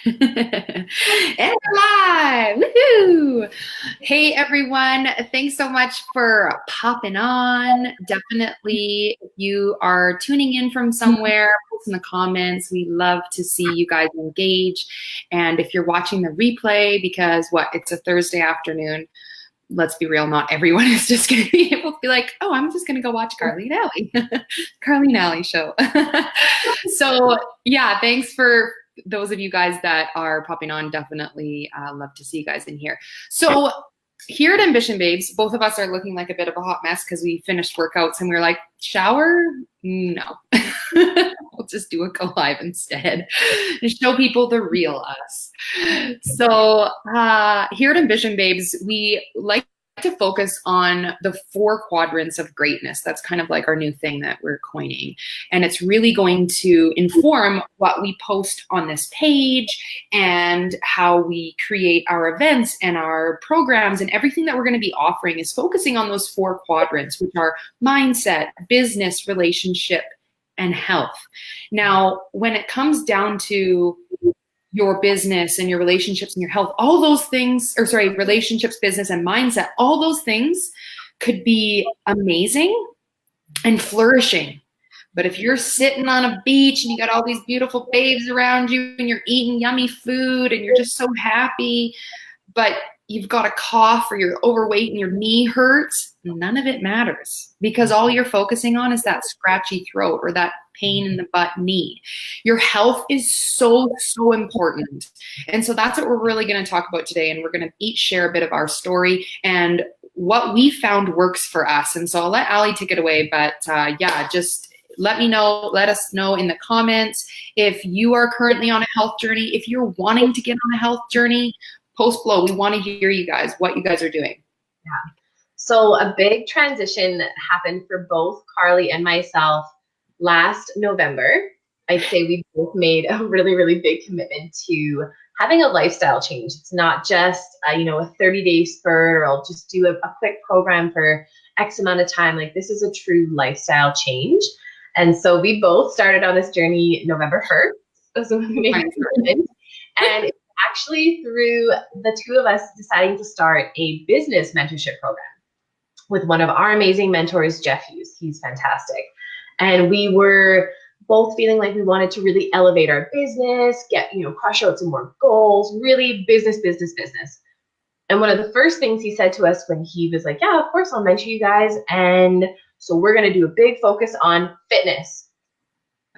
And we're live! Woohoo! Hey everyone, thanks so much for popping on. Definitely, if you are tuning in from somewhere, post in the comments. We love to see you guys engage. And if you're watching the replay, because it's a Thursday afternoon, let's be real, not everyone is just going to be able to be like, oh, I'm just going to go watch Carly and Allie. Carly and Allie show. So yeah, thanks for those of you guys that are popping on. Definitely love to see you guys in here. So here at Ambition Babes, both of us are looking like a bit of a hot mess because we finished workouts and we were like, shower? No. We'll just do a go live instead and show people the real us. So here at Ambition Babes, we like to focus on the 4 quadrants of greatness. That's kind of like our new thing that we're coining. And it's really going to inform what we post on this page and how we create our events and our programs, and everything that we're going to be offering is focusing on those 4 quadrants, which are mindset, business, relationship, and health. Now, when it comes down to your business and your relationships and your health, all those things, relationships, business, and mindset, all those things could be amazing and flourishing. But if you're sitting on a beach and you got all these beautiful babes around you and you're eating yummy food and you're just so happy, but you've got a cough or you're overweight and your knee hurts, none of it matters, because all you're focusing on is that scratchy throat or that pain in the butt knee. Your health is so, so important. And so that's what we're really going to talk about today. And we're going to each share a bit of our story and what we found works for us. And so I'll let Allie take it away. But just let us know in the comments if you are currently on a health journey, if you're wanting to get on a health journey. Post below. We want to hear you guys, what you guys are doing. Yeah. So a big transition happened for both Carly and myself last November. I'd say we both made a really, really big commitment to having a lifestyle change. It's not just a 30-day spurt, or I'll just do a quick program for X amount of time. Like, this is a true lifestyle change. And so we both started on this journey November 1st. So we made a commitment. And actually through the 2 of us deciding to start a business mentorship program with one of our amazing mentors, Jeff Hughes. He's fantastic. And we were both feeling like we wanted to really elevate our business, get, crush out some more goals, really business. And one of the first things he said to us when he was like, yeah, of course, I'll mentor you guys. And so we're going to do a big focus on fitness.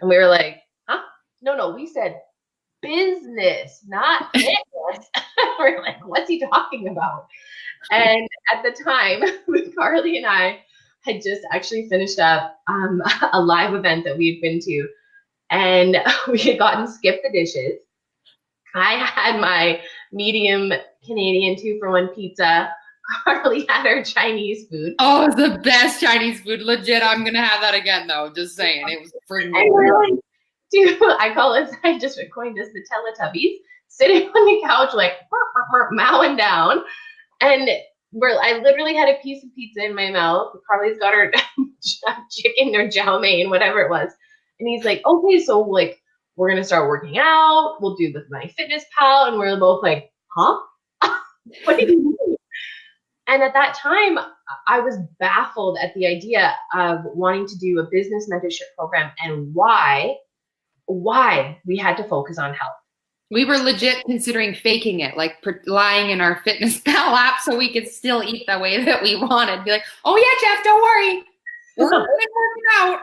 And we were like, huh? No, we said business, not fitness. We're like, what's he talking about? And at the time, with Carly and I had just actually finished up a live event that we had been to, and we had gotten skip the dishes. I had my medium Canadian 2-for-1 pizza. Carly had her Chinese food. Oh, it's the best Chinese food. Legit, I'm gonna have that again though. Just saying, it was freaking I just coined this the Teletubbies, sitting on the couch like mowing down, and I literally had a piece of pizza in my mouth. Carly's got her chicken or chow mein, whatever it was, and he's like, okay, so like we're gonna start working out. We'll do the MyFitnessPal, and we're both like, huh? What do you mean? And at that time, I was baffled at the idea of wanting to do a business mentorship program and why we had to focus on health. We were legit considering faking it, like lying in our FitnessPal app so we could still eat the way that we wanted. Be like, oh yeah, Jeff, don't worry. We're working out.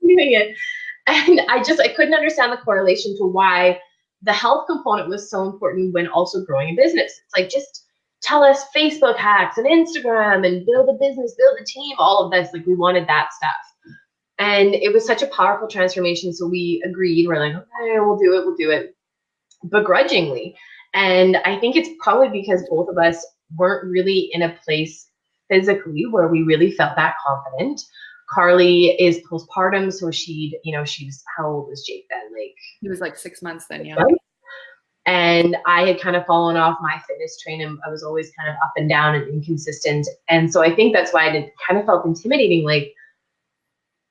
Doing it. And I couldn't understand the correlation to why the health component was so important when also growing a business. It's like, just tell us Facebook hacks and Instagram and build a business, build a team, all of this. Like, we wanted that stuff. And it was such a powerful transformation. So we agreed. We're like, okay, we'll do it begrudgingly. And I think it's probably because both of us weren't really in a place physically where we really felt that confident. Carly is postpartum. So she's, how old was Jake then? Like, he was like 6 months then, yeah. Right? And I had kind of fallen off my fitness train, and I was always kind of up and down and inconsistent. And so I think that's why it kind of felt intimidating. Like,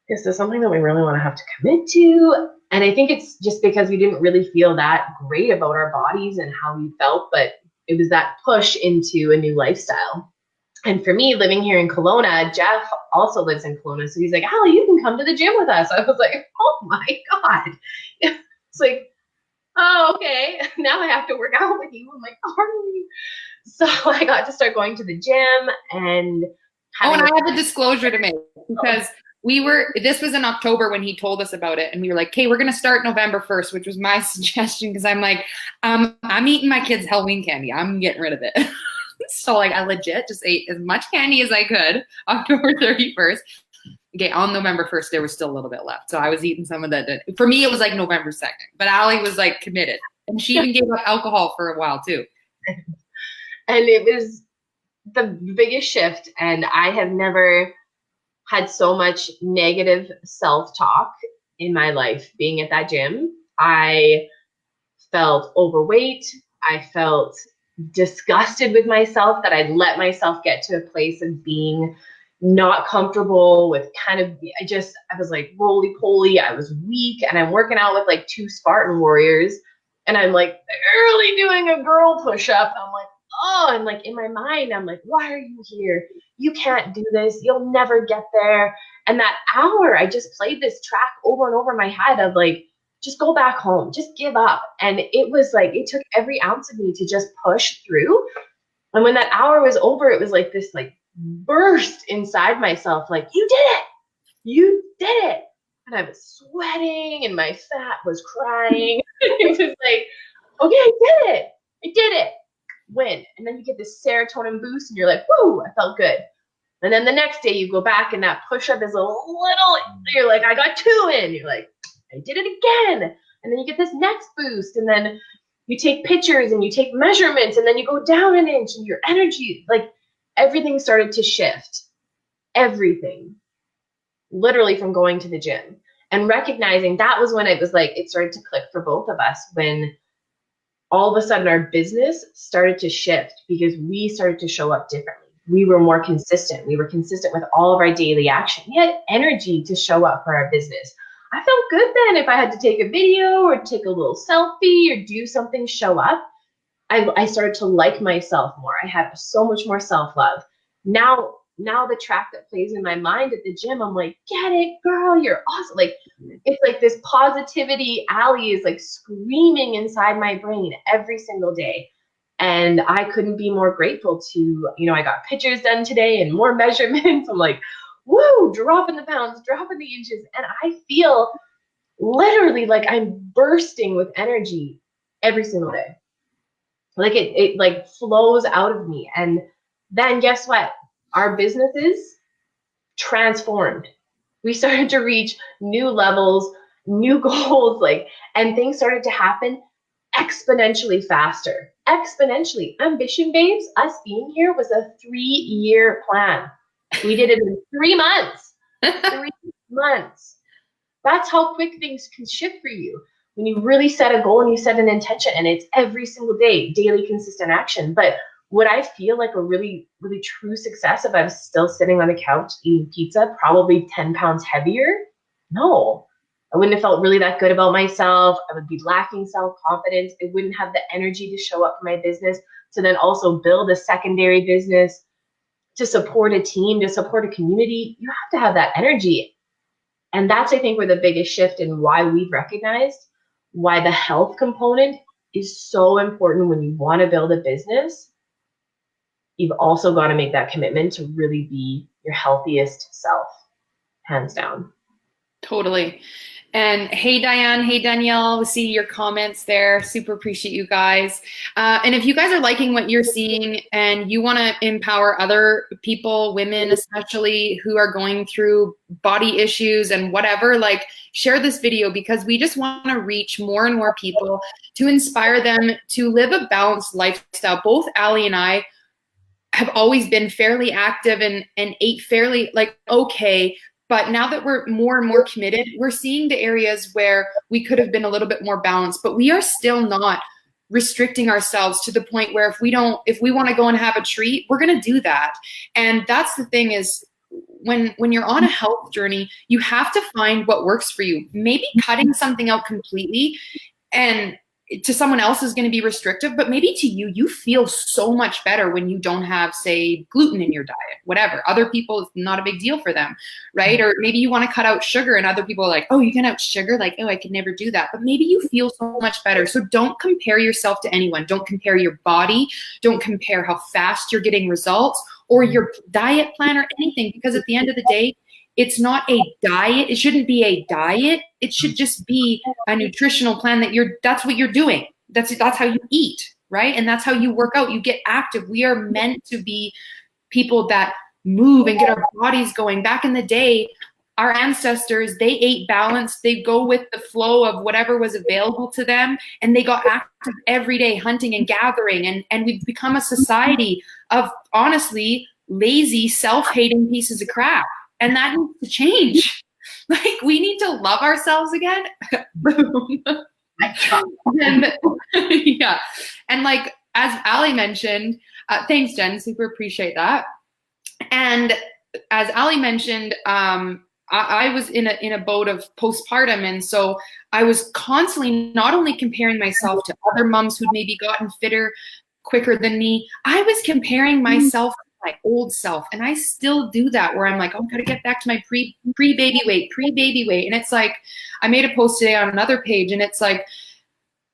is this something that we really want to have to commit to? And I think it's just because we didn't really feel that great about our bodies and how we felt, but it was that push into a new lifestyle. And for me, living here in Kelowna, Jeff also lives in Kelowna. So he's like, Allie, you can come to the gym with us. I was like, oh my God. It's like, oh, okay. Now I have to work out with you. I'm like, are we? So I got to start going to the gym and I have a disclosure to make, because this was in October when he told us about it, and we were like, okay, we're going to start November 1st, which was my suggestion, because I'm like, I'm eating my kids' Halloween candy. I'm getting rid of it. So like I legit just ate as much candy as I could October 31st. Okay, on November 1st, there was still a little bit left. So I was eating some of that. For me, it was like November 2nd, but Allie was like committed. And she even gave up alcohol for a while too. And it was the biggest shift. And I have never had so much negative self-talk in my life being at that gym. I felt overweight. I felt disgusted with myself that I'd let myself get to a place of being not comfortable with I was like roly-poly. I was weak, and I'm working out with like 2 Spartan warriors, and I'm like barely doing a girl push-up. I'm like, oh, and like in my mind, I'm like, why are you here? You can't do this. You'll never get there. And that hour, I just played this track over and over in my head of like, just go back home, just give up. And it was like, it took every ounce of me to just push through. And when that hour was over, it was like this like burst inside myself, like, you did it, you did it. And I was sweating and my fat was crying. It was like, okay, I did it. Win. And then you get this serotonin boost and you're like, whoa, I felt good. And then the next day you go back and that push-up is a little, you're like, I got 2 in. You're like, I did it again. And then you get this next boost, and then you take pictures and you take measurements, and then you go down an inch, and your energy, like everything started to shift. Everything. Literally from going to the gym and recognizing that was when it was like, it started to click for both of us, when all of a sudden our business started to shift because we started to show up differently. We were more consistent. We were consistent with all of our daily action. We had energy to show up for our business. I felt good then if I had to take a video or take a little selfie or do something, show up. I started to like myself more. I had so much more self-love. Now the track that plays in my mind at the gym, I'm like, get it, girl, you're awesome. Like, it's like this positivity alley is like screaming inside my brain every single day. And I couldn't be more grateful to, I got pictures done today and more measurements. I'm like, woo, dropping the pounds, dropping the inches. And I feel literally like I'm bursting with energy every single day. Like it like flows out of me. And then guess what? Our businesses transformed. We started to reach new levels, new goals, and things started to happen exponentially faster. Exponentially. Ambition Babes, us being here was a 3-year plan. We did it in 3 months. 3 months. That's how quick things can shift for you. When you really set a goal and you set an intention, and it's every single day, daily consistent action. But would I feel like a really, really true success if I was still sitting on the couch eating pizza, probably 10 pounds heavier? No. I wouldn't have felt really that good about myself. I would be lacking self-confidence. I wouldn't have the energy to show up for my business, to then also build a secondary business, to support a team, to support a community. You have to have that energy. And that's, I think, where the biggest shift in why we've recognized why the health component is so important when you want to build a business. You've also got to make that commitment to really be your healthiest self, hands down. Totally. And hey, Diane, hey, Danielle, we see your comments there. Super appreciate you guys. And if you guys are liking what you're seeing and you want to empower other people, women especially, who are going through body issues and whatever, share this video, because we just want to reach more and more people to inspire them to live a balanced lifestyle. Both Allie and I have always been fairly active and ate fairly okay. But now that we're more and more committed, we're seeing the areas where we could have been a little bit more balanced, but we are still not restricting ourselves to the point where if we want to go and have a treat, we're going to do that. And that's the thing, is when you're on a health journey, you have to find what works for you. Maybe cutting something out completely and to someone else is going to be restrictive, but maybe to you, you feel so much better when you don't have, say, gluten in your diet, whatever. Other people, it's not a big deal for them, right? Or maybe you want to cut out sugar and other people are like, oh, you can out sugar? Like, oh, I could never do that. But maybe you feel so much better. So don't compare yourself to anyone. Don't compare your body. Don't compare how fast you're getting results or your diet plan or anything, because at the end of the day, it's not a diet. It shouldn't be a diet. It should just be a nutritional plan that's what you're doing. That's how you eat, right? And that's how you work out. You get active. We are meant to be people that move and get our bodies going. Back in the day, our ancestors, they ate balanced. They go with the flow of whatever was available to them. And they got active every day, hunting and gathering. And we've become a society of, honestly, lazy, self-hating pieces of crap. And that needs to change. Like, we need to love ourselves again. Boom. And, yeah. And like, as Ali mentioned, thanks, Jen. Super appreciate that. And as Ali mentioned, I was in a boat of postpartum. And so I was constantly not only comparing myself to other moms who'd maybe gotten fitter quicker than me, I was comparing myself my old self. And I still do that where I'm like, oh, I gotta get back to my pre-baby weight. And it's like, I made a post today on another page and it's like,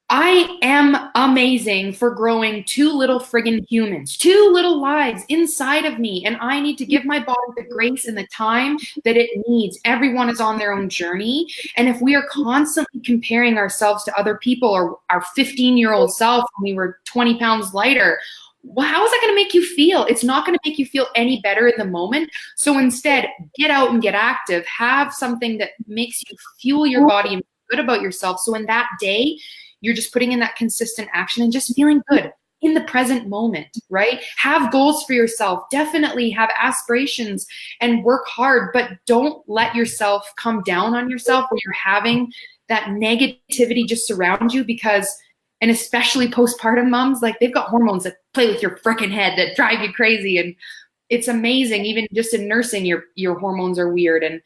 I am amazing for growing 2 little friggin' humans, 2 little lives inside of me. And I need to give my body the grace and the time that it needs. Everyone is on their own journey. And if we are constantly comparing ourselves to other people or our 15-year-old self when we were 20 pounds lighter, well, how is that going to make you feel? It's not going to make you feel any better in the moment. So instead, get out and get active. Have something that makes you fuel your body and feel good about yourself. So in that day, you're just putting in that consistent action and just feeling good in the present moment, right? Have goals for yourself. Definitely have aspirations and work hard, but don't let yourself come down on yourself where you're having that negativity just surround you because, and especially postpartum moms, like they've got hormones that play with your freaking head that drive you crazy. And it's amazing. Even just in nursing, your hormones are weird. And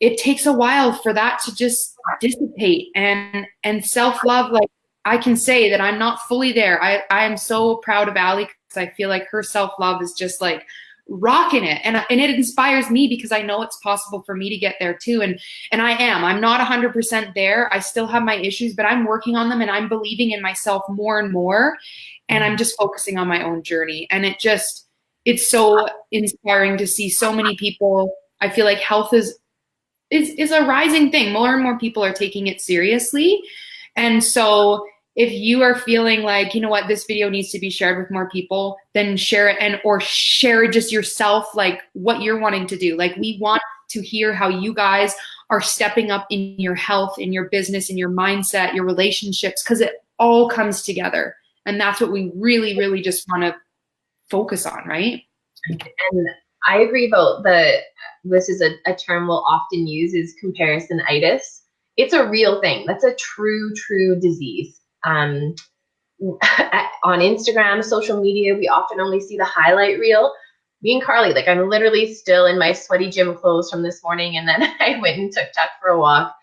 it takes a while for that to just dissipate and self-love. Like, I can say that I'm not fully there. I am so proud of Ali because I feel like her self-love is just like rocking it. And it inspires me because I know it's possible for me to get there too. And I am. I'm not 100% there. I still have my issues, but I'm working on them and I'm believing in myself more and more. And I'm just focusing on my own journey. And it's so inspiring to see so many people. I feel like health is a rising thing. More and more people are taking it seriously. And so if you are feeling like, you know what, this video needs to be shared with more people, then share it or share it just yourself, like what you're wanting to do. Like, we want to hear how you guys are stepping up in your health, in your business, in your mindset, your relationships, because it all comes together. And that's what we really, really just want to focus on, right? And I agree about this is a term we'll often use is comparisonitis. It's a real thing. That's a true disease. On Instagram, social media, we often only see the highlight reel. Me and Carly, like, I'm literally still in my sweaty gym clothes from this morning, and then I went and took Tuck for a walk.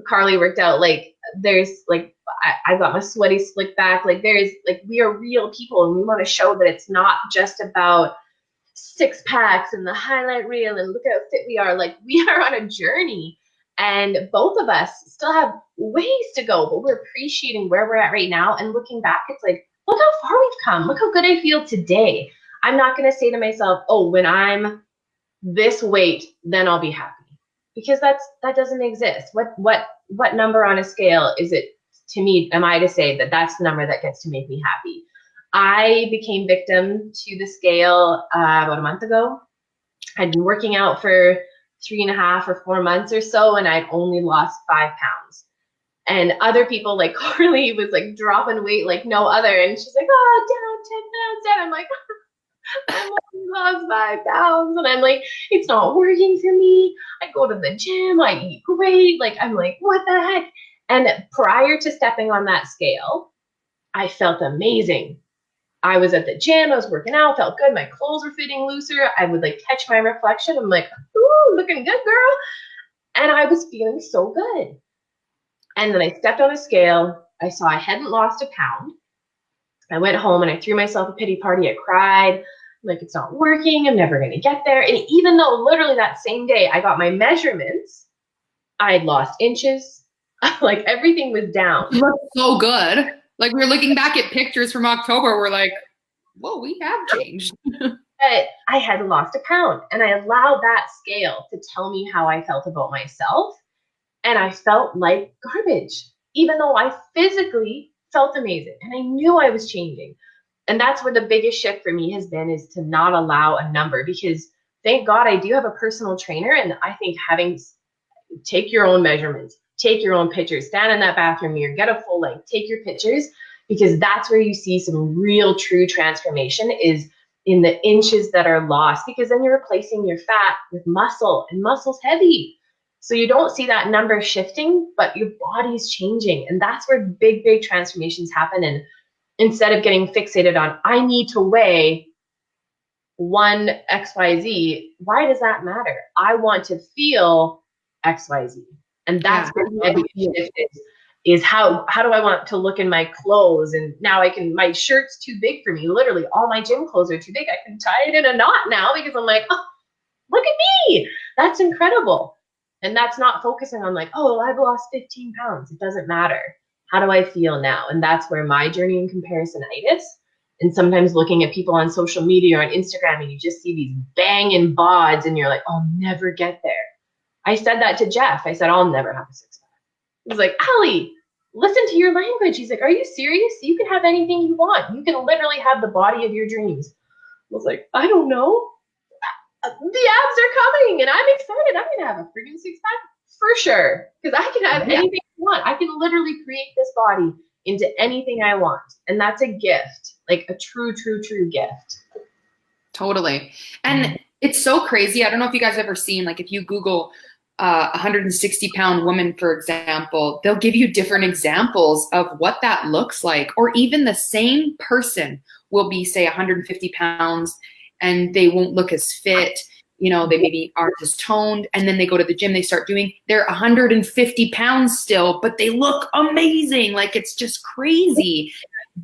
Carly worked out. Like, there's like, I got my sweaty slick back. Like, there's like, we are real people, and we want to show that it's not just about 6 packs and the highlight reel and look how fit we are. Like, we are on a journey. And both of us still have ways to go, but we're appreciating where we're at right now. And looking back, it's like, look how far we've come. Look how good I feel today. I'm not going to say to myself, oh, when I'm this weight, then I'll be happy. Because that doesn't exist. What number on a scale is it to me, am I to say that that's the number that gets to make me happy? I became victim to the scale about a month ago. I'd been working out for 3.5 or 4 months or so, and I'd only lost 5 pounds. And other people, like Carly, was like dropping weight like no other, and she's like, oh, down 10 pounds down. I'm like, I only lost 5 pounds, and I'm like, it's not working for me. I go to the gym, I eat great. Like, I'm like, what the heck? And prior to stepping on that scale, I felt amazing. I was at the gym, I was working out, felt good. My clothes were fitting looser. I would like catch my reflection. I'm like, ooh, looking good, girl. And I was feeling so good. And then I stepped on a scale. I saw I hadn't lost a pound. I went home and I threw myself a pity party. I cried. I'm like, it's not working. I'm never going to get there. And even though literally that same day I got my measurements, I had lost inches. Like everything was down. You look so good. Like we were looking back at pictures from October. We're like, whoa, we have changed. But I had lost a pound, and I allowed that scale to tell me how I felt about myself. And I felt like garbage, even though I physically felt amazing and I knew I was changing. And that's where the biggest shift for me has been, is to not allow a number, because thank God I do have a personal trainer. And I think take your own measurements, take your own pictures, stand in that bathroom mirror, get a full length, take your pictures, because that's where you see some real true transformation, is in the inches that are lost, because then you're replacing your fat with muscle, and muscle's heavy. So you don't see that number shifting, but your body's changing. And that's where big, big transformations happen. And instead of getting fixated on, I need to weigh 1 XYZ, why does that matter? I want to feel XYZ. And that's where the shift is how do I want to look in my clothes? And now my shirt's too big for me. Literally all my gym clothes are too big. I can tie it in a knot now, because I'm like, oh, look at me. That's incredible. And that's not focusing on like, oh, I've lost 15 pounds. It doesn't matter. How do I feel now? And that's where my journey in comparisonitis, and sometimes looking at people on social media or on Instagram, and you just see these banging bods and you're like, I'll never get there. I said that to Jeff. I said, I'll never have a six-pack. He's like, Ali, listen to your language. He's like, are you serious? You can have anything you want. You can literally have the body of your dreams. I was like, I don't know. The abs are coming and I'm excited. I'm going to have a freaking six-pack for sure, because I can have anything I want. I can literally create this body into anything I want. And that's a gift, like a true, true, true gift. Totally. And it's so crazy. I don't know if you guys have ever seen, like if you Google 160-pound woman, for example, they'll give you different examples of what that looks like. Or even the same person will be, say, 150 pounds and they won't look as fit. You know, they maybe aren't as toned, and then they go to the gym, they're 150 pounds still, but they look amazing. Like it's just crazy.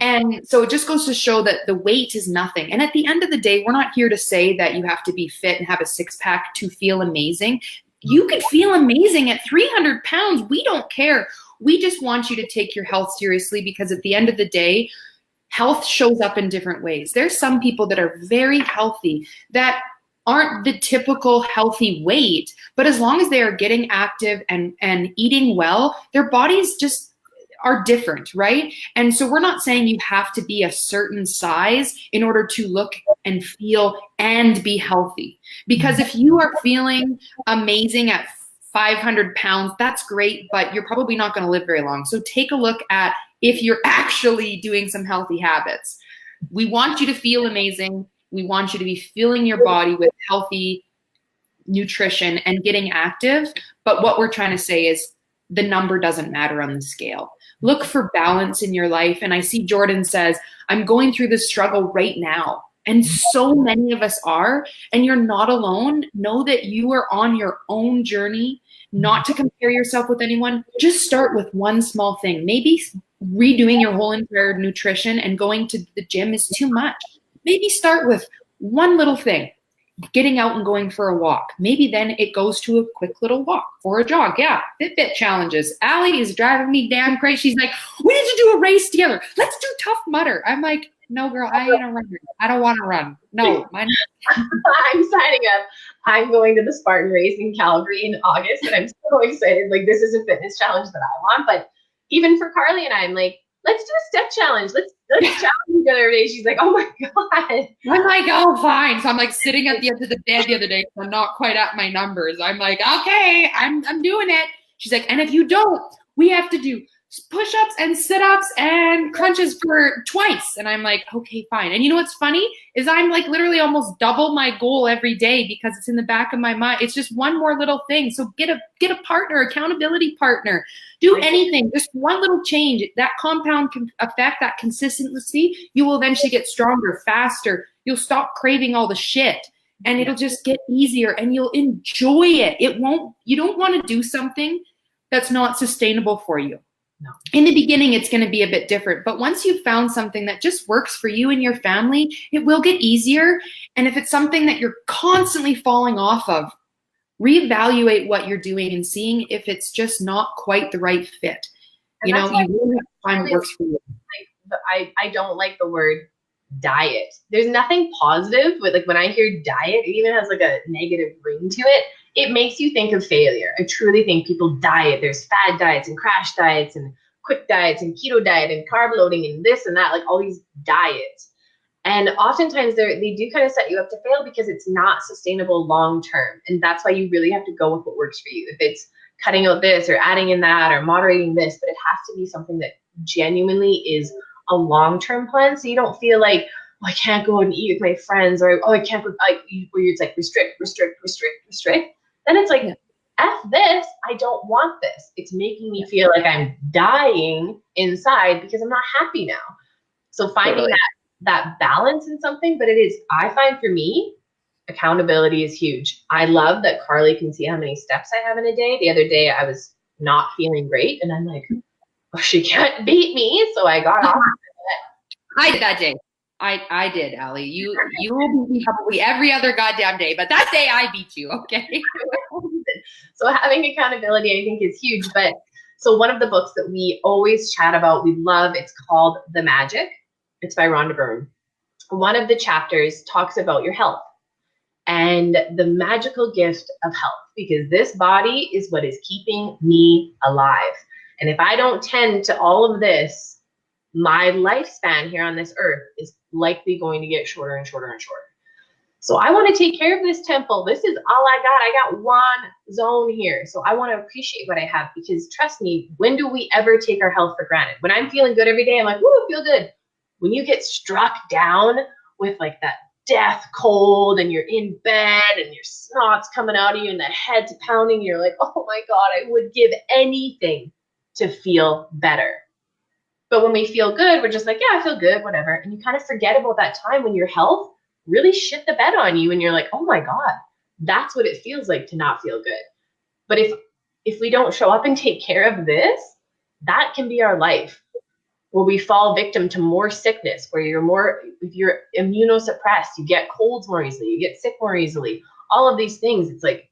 And so it just goes to show that the weight is nothing. And at the end of the day, we're not here to say that you have to be fit and have a six-pack to feel amazing. You could feel amazing at 300 pounds. We don't care. We just want you to take your health seriously, because at the end of the day, health shows up in different ways. There's some people that are very healthy that aren't the typical healthy weight, but as long as they are getting active and eating well, their bodies just are different, right? And so we're not saying you have to be a certain size in order to look and feel and be healthy. Because if you are feeling amazing at 500 pounds, that's great, but you're probably not going to live very long. So take a look at if you're actually doing some healthy habits. We want you to feel amazing. We want you to be filling your body with healthy nutrition and getting active. But what we're trying to say is the number doesn't matter on the scale. Look for balance in your life. And I see Jordan says, I'm going through this struggle right now. And so many of us are, and you're not alone. Know that you are on your own journey, not to compare yourself with anyone. Just start with one small thing. Maybe redoing your whole entire nutrition and going to the gym is too much. Maybe start with one little thing, getting out and going for a walk. Maybe then it goes to a quick little walk or a jog. Yeah, Fitbit challenges. Ali is driving me damn crazy. She's like, we need to do a race together. Let's do Tough Mudder. I'm like, no, girl, I ain't a runner. I don't want to run. No. I'm signing up. I'm going to the Spartan race in Calgary in August, and I'm so excited. Like, this is a fitness challenge that I want. But even for Carly and I, I'm like, let's do a step challenge. Let's challenge each other every day. She's like, oh my God. I'm like, oh, fine. So I'm like sitting at the end of the bed the other day. I'm not quite at my numbers. I'm like, okay, I'm doing it. She's like, and if you don't, we have to do push-ups and sit-ups and crunches for twice. And I'm like, okay, fine. And you know what's funny is I'm like literally almost double my goal every day because it's in the back of my mind. It's just one more little thing. So get a partner, accountability partner, do anything, just one little change. That compound effect, that consistency, you will eventually get stronger, faster. You'll stop craving all the shit. And it'll just get easier and you'll enjoy it. You don't want to do something that's not sustainable for you. No. In the beginning, it's going to be a bit different, but once you've found something that just works for you and your family, it will get easier. And if it's something that you're constantly falling off of, reevaluate what you're doing and seeing if it's just not quite the right fit. You know, you really have to find what works for you. I don't like the word diet. There's nothing positive with, like, when I hear diet, it even has like a negative ring to it. It makes you think of failure. I truly think people diet. There's fad diets and crash diets and quick diets and keto diet and carb loading and this and that, like all these diets. And oftentimes they do kind of set you up to fail because it's not sustainable long term. And that's why you really have to go with what works for you. If it's cutting out this or adding in that or moderating this, but it has to be something that genuinely is a long-term plan. So you don't feel like, oh, I can't go out and eat with my friends, or, oh, I can't go, where it's like restrict. Then it's like, F this, I don't want this. It's making me feel like I'm dying inside because I'm not happy now. So finding that balance in something, but I find for me, accountability is huge. I love that Carly can see how many steps I have in a day. The other day I was not feeling great and I'm like, oh, she can't beat me. So I got off of it. I did that day. I did, Allie. You will beat me probably every other goddamn day, but that day I beat you, okay? So having accountability, I think, is huge. But so one of the books that we always chat about, we love, it's called The Magic. It's by Rhonda Byrne. One of the chapters talks about your health and the magical gift of health, because this body is what is keeping me alive. And if I don't tend to all of this, my lifespan here on this earth is likely going to get shorter and shorter and shorter. So I want to take care of this temple. This is all I got. I got one zone here. So I want to appreciate what I have, because trust me, when do we ever take our health for granted? When I'm feeling good every day, I'm like, woo, I feel good. When you get struck down with like that death cold and you're in bed and your snot's coming out of you and the head's pounding, you're like, oh my God, I would give anything to feel better. But when we feel good, we're just like, yeah, I feel good, whatever. And you kind of forget about that time when your health really shit the bed on you and you're like, oh my God, that's what it feels like to not feel good. But if we don't show up and take care of this, that can be our life, where we fall victim to more sickness, where if you're immunosuppressed, you get colds more easily, you get sick more easily, all of these things. It's like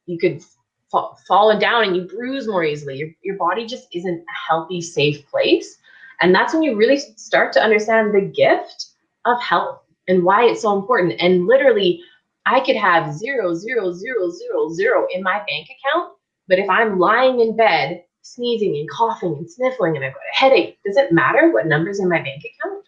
you could fall down and you bruise more easily. Your body just isn't a healthy, safe place. And that's when you really start to understand the gift of health and why it's so important. And literally, I could have 0, 0, 0, 0, 0 in my bank account, but if I'm lying in bed, sneezing and coughing and sniffling and I've got a headache, does it matter what number's in my bank account?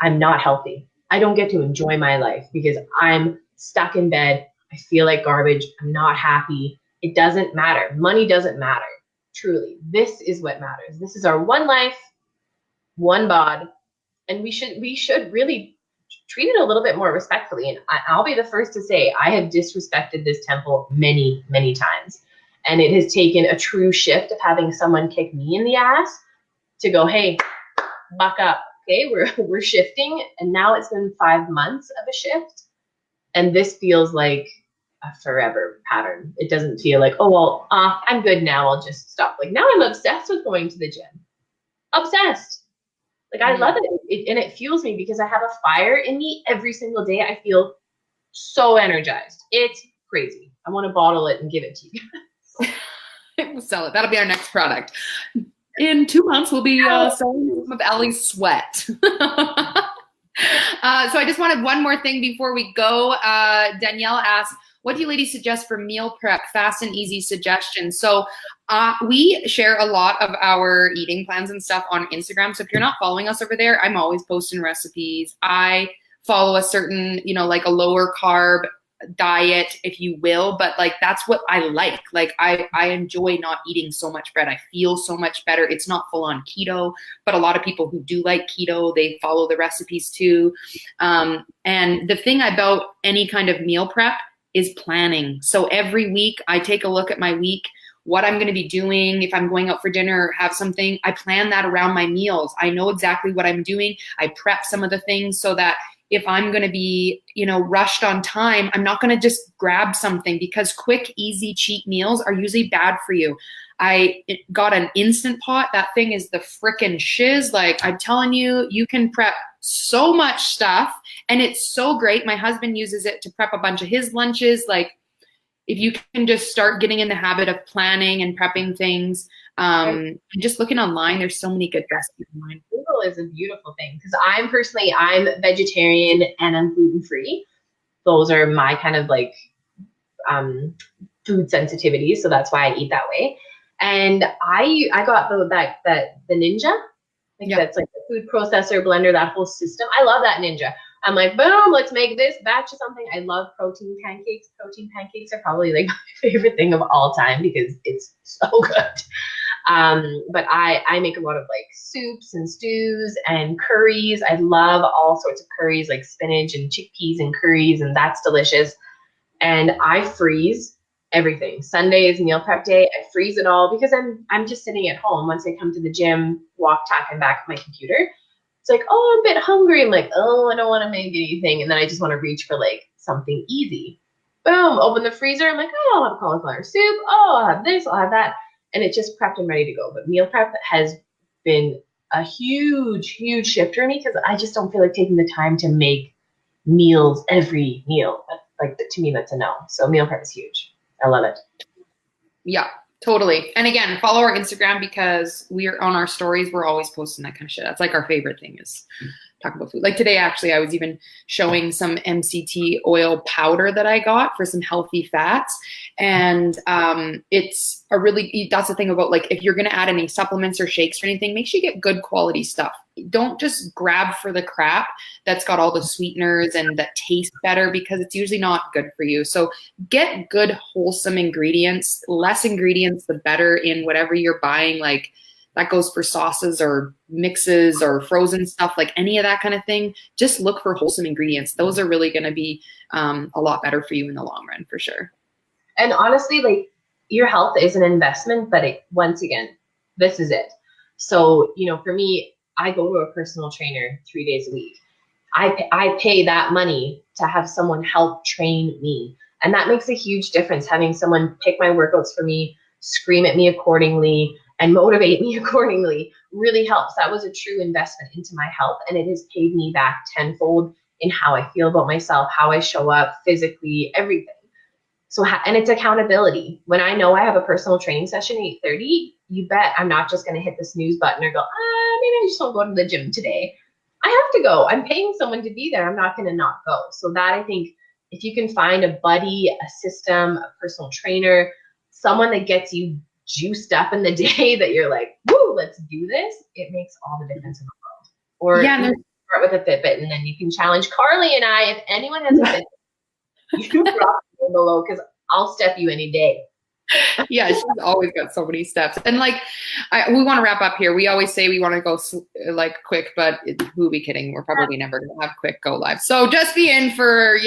I'm not healthy. I don't get to enjoy my life because I'm stuck in bed. I feel like garbage. I'm not happy. It doesn't matter. Money doesn't matter. Truly, this is what matters. This is our one life, one bod, and we should really treat it a little bit more respectfully. And I'll be the first to say I have disrespected this temple many, many times. And it has taken a true shift of having someone kick me in the ass to go, hey, buck up. Okay, we're shifting. And now it's been 5 months of a shift. And this feels like a forever pattern. It doesn't feel like, oh, well, I'm good now. I'll just stop. Like now I'm obsessed with going to the gym. Obsessed. Like I love it. And it fuels me because I have a fire in me every single day. I feel so energized. It's crazy. I want to bottle it and give it to you. We'll sell it. That'll be our next product. In 2 months, we'll be selling some of Allie's sweat. So I just wanted one more thing before we go. Danielle asked, what do you ladies suggest for meal prep? Fast and easy suggestions. So we share a lot of our eating plans and stuff on Instagram. So if you're not following us over there, I'm always posting recipes. I follow a certain, like a lower carb diet if you will, but like that's what I like. Like I enjoy not eating so much bread. I feel so much better. It's not full on keto, but a lot of people who do like keto, they follow the recipes too. And the thing about any kind of meal prep is planning. So every week I take a look at my week, what I'm going to be doing. If I'm going out for dinner or have something, I plan that around my meals. I know exactly what I'm doing. I prep some of the things so that if I'm going to be, rushed on time, I'm not going to just grab something, because quick, easy, cheap meals are usually bad for you. I got an Instant Pot. That thing is the frickin' shiz. Like, I'm telling you, you can prep so much stuff and it's so great. My husband uses it to prep a bunch of his lunches. Like, if you can just start getting in the habit of planning and prepping things, and just looking online, there's so many good recipes online. Google is a beautiful thing, because I'm vegetarian and I'm gluten-free. Those are my kind of like food sensitivities, so that's why I eat that way. And I got the Ninja, that's like the food processor blender, that whole system. I love that Ninja. I'm like, boom, let's make this batch of something. I love protein pancakes. Protein pancakes are probably like my favorite thing of all time because it's so good. But I make a lot of like soups and stews and curries. I love all sorts of curries, like spinach and chickpeas and curries, and that's delicious. And I freeze everything. Sunday is meal prep day. I freeze it all because I'm just sitting at home. Once I come to the gym, walk, talk, I'm back at my computer. It's like, oh, I'm a bit hungry. I'm like, oh, I don't want to make anything. And then I just want to reach for like something easy. Boom, open the freezer. I'm like, oh, I'll have cauliflower soup. Oh, I'll have this, I'll have that. And it's just prepped and ready to go. But meal prep has been a huge, huge shift for me, because I just don't feel like taking the time to make meals every meal. Like, to me, that's a no. So meal prep is huge. I love it. Yeah, totally. And again, follow our Instagram, because we're on our stories. We're always posting that kind of shit. That's like our favorite thing, is talk about food. Like today, actually, I was even showing some MCT oil powder that I got for some healthy fats. And it's that's the thing about, like, if you're going to add any supplements or shakes or anything, make sure you get good quality stuff. Don't just grab for the crap that's got all the sweeteners and that taste better, because it's usually not good for you. So get good, wholesome ingredients. Less ingredients, the better in whatever you're buying. Like, that goes for sauces or mixes or frozen stuff, like any of that kind of thing. Just look for wholesome ingredients. Those are really going to be a lot better for you in the long run, for sure. And honestly, like, your health is an investment, but once again, this is it. So, for me, I go to a personal trainer 3 days a week. I pay that money to have someone help train me. And that makes a huge difference, having someone pick my workouts for me, scream at me accordingly, and motivate me accordingly really helps. That was a true investment into my health, and it has paid me back tenfold in how I feel about myself, how I show up physically, everything. So, and it's accountability. When I know I have a personal training session at 8:30, you bet I'm not just going to hit the snooze button or go, maybe I just don't go to the gym today. I have to go. I'm paying someone to be there. I'm not going to not go. So that, I think, if you can find a buddy, a system, a personal trainer, someone that gets you juiced up in the day, that you're like, woo, let's do this, it makes all the difference in the world. Or start with a Fitbit, and then you can challenge Carly and I. If anyone has a Fitbit, you drop it below, because I'll step you any day. Yeah, she's always got so many steps. And like, we want to wrap up here. We always say we want to go like quick, but who be kidding? We're probably never going to have quick go live. So just be in for,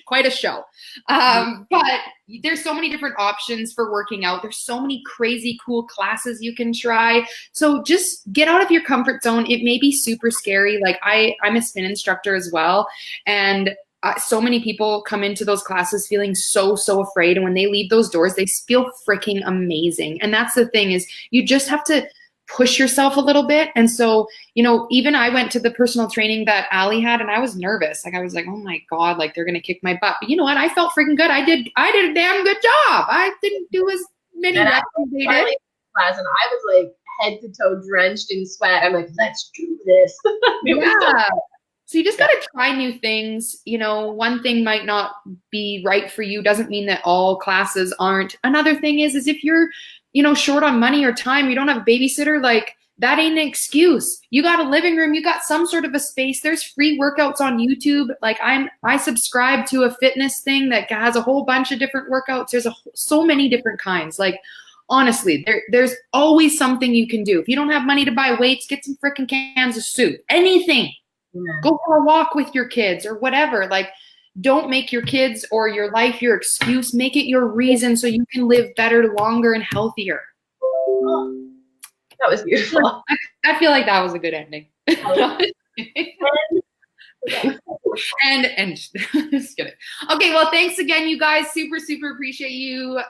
quite a show. But there's so many different options for working out. There's so many crazy cool classes you can try. So just get out of your comfort zone. It may be super scary. Like I'm a spin instructor as well. And so many people come into those classes feeling so afraid. And when they leave those doors, they feel freaking amazing. And that's the thing, is you just have to push yourself a little bit. And so, even I went to the personal training that Ali had, and I was nervous. Like, I was like, oh my God, like, they're going to kick my butt. But you know what? I felt freaking good. I did a damn good job. I didn't do as many reps as they did. Class, and I was like head to toe drenched in sweat. I'm like, let's do this. Yeah. So you just got to try new things. One thing might not be right for you. Doesn't mean that all classes aren't. Another thing is if you're, short on money or time, you don't have a babysitter, like, that ain't an excuse. You got a living room, you got some sort of a space. There's free workouts on YouTube. Like I subscribe to a fitness thing that has a whole bunch of different workouts. There's so many different kinds. Like honestly, there's always something you can do. If you don't have money to buy weights, get some freaking cans of soup. Anything. Yeah. Go for a walk with your kids or whatever. Like, don't make your kids or your life your excuse. Make it your reason so you can live better, longer, and healthier. Oh, that was beautiful. I feel like that was a good ending. and just kidding. Okay, well, thanks again, you guys. Super appreciate you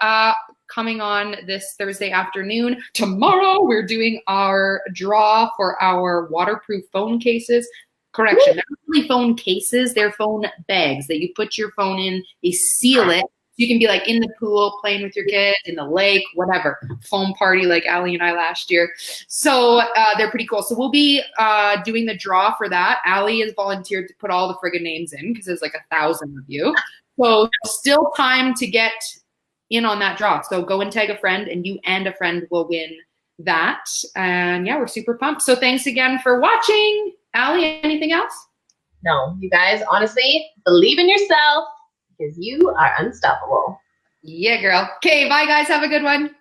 coming on this Thursday afternoon. Tomorrow, we're doing our draw for our waterproof phone cases. Correction, they're not really phone cases, they're phone bags that you put your phone in, they seal it. You can be like in the pool, playing with your kids, in the lake, whatever. Foam party like Ali and I last year. So they're pretty cool. So we'll be doing the draw for that. Ali has volunteered to put all the friggin' names in because there's like 1,000 of you. So still time to get in on that draw. So go and tag a friend and you and a friend will win that. And yeah, we're super pumped. So thanks again for watching. Ali, anything else? No, you guys, honestly, believe in yourself because you are unstoppable. Yeah, girl. Okay, bye guys. Have a good one.